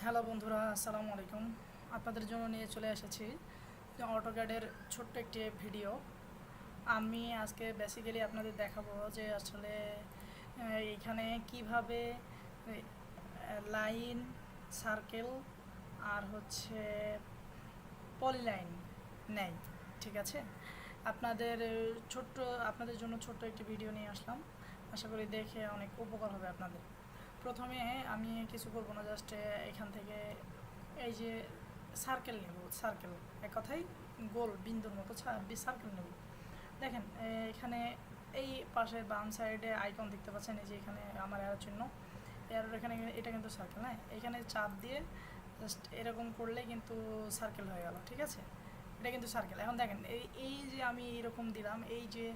Hello বন্ধুরা, আসসালামু আলাইকুম। আপনাদের জন্য নিয়ে চলে এসেছি অটোক্যাডের ছোট্ট একটি ভিডিও। আমি আজকে বেসিক্যালি আপনাদের দেখাবো যে আসলে এইখানে কিভাবে লাইন, সার্কেল আর হচ্ছে পলিলাইন নেয়। ঠিক আছে, আপনাদের জন্য ছোট্ট একটি ভিডিও নিয়ে আসলাম। আশা করি দেখে অনেক উপকার হবে আপনাদের। প্রথমে আমি কিছু করবো না, জাস্ট এখান থেকে এই যে সার্কেল নেব, সার্কেল এক কথাই গোল বিন্দুর মতো সার্কেল নেব। দেখেন এখানে এই পাশে বাম সাইডে আইকন দেখতে পাচ্ছেন, এই যে এখানে আমার অ্যারো চিহ্ন, অ্যারোর এখানে, এটা কিন্তু সার্কেল। হ্যাঁ, এখানে চাপ দিয়ে জাস্ট এরকম করলে কিন্তু সার্কেল হয়ে গেল। ঠিক আছে, এটা কিন্তু সার্কেল। এখন দেখেন এই যে আমি এরকম দিলাম, এই যে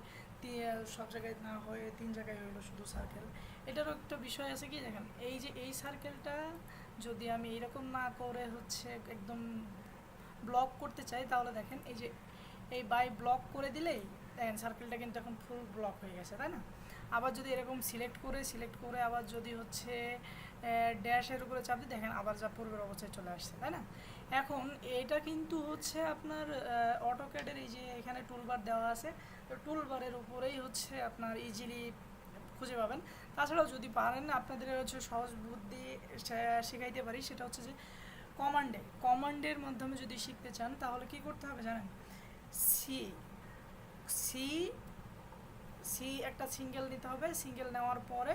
সব জায়গায় না হয়ে 3 জায়গায় হইলো শুধু সার্কেল। এটারও একটা বিষয় আছে কি, দেখেন এই যে এই সার্কেলটা যদি আমি এরকম না করে হচ্ছে একদম ব্লক করতে চাই, তাহলে দেখেন এই যে এই বাই ব্লক করে দিলেই দেখেন সার্কেলটা কিন্তু এখন ফুল ব্লক হয়ে গেছে, তাই না? আবার যদি এরকম সিলেক্ট করে আবার যদি হচ্ছে ড্যাশের উপরে চাপ দিই, দেখেন আবার যা পূর্বের অবস্থায় চলে আসছে, তাই না? এখন এটা কিন্তু হচ্ছে আপনার অটোক্যাডের এই যে এখানে টুলবার দেওয়া আছে, তো টুলবারের উপরেই হচ্ছে আপনার ইজিলি খুঁজে পাবেন। তাছাড়াও যদি পারেন, আপনাদের হচ্ছে সহজ বুদ্ধি শেখাইতে পারি, সেটা হচ্ছে যে কমান্ডের মাধ্যমে যদি শিখতে চান তাহলে কি করতে হবে জানেন? সি সি সি একটা সিঙ্গেল নিতে হবে, সিঙ্গেল নেওয়ার পরে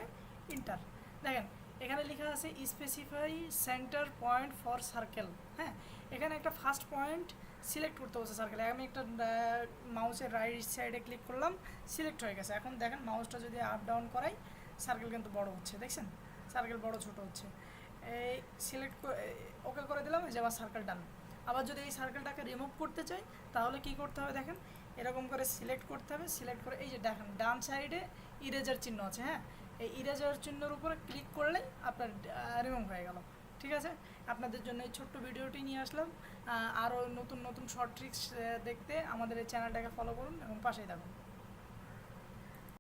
ইন্টার। দেখেন এখানে লেখা আছে specify centre point for circle. হ্যাঁ, এখানে একটা ফার্স্ট পয়েন্ট সিলেক্ট করতে হচ্ছে সার্কেল। আমি একটা মাউসের রাইট সাইডে ক্লিক করলাম, সিলেক্ট হয়ে গেছে। এখন দেখেন মাউসটা যদি আপ ডাউন করাই, সার্কেল কিন্তু বড় হচ্ছে, দেখছেন সার্কেল বড় ছোট হচ্ছে। এই সিলেক্ট ওকে করে দিলাম, এই যে আমার সার্কেল ডান। আবার যদি এই সার্কেলটাকে রিমুভ করতে চাই তাহলে কি করতে হবে, দেখেন এরকম করে সিলেক্ট করতে হবে। সিলেক্ট করে এই যে দেখেন ডান সাইডে ইরেজার চিহ্ন আছে। হ্যাঁ, এই ইরেজার চিহ্নের উপরে ক্লিক করলেই আপনার রিমুভ হয়ে গেল। ঠিক আছে, আপনাদের জন্য এই ছোট্ট ভিডিওটি নিয়ে আসলাম। আরও নতুন নতুন শর্ট ট্রিক্স দেখতে আমাদের এই চ্যানেলটাকে ফলো করুন এবং পাশেই থাকুন।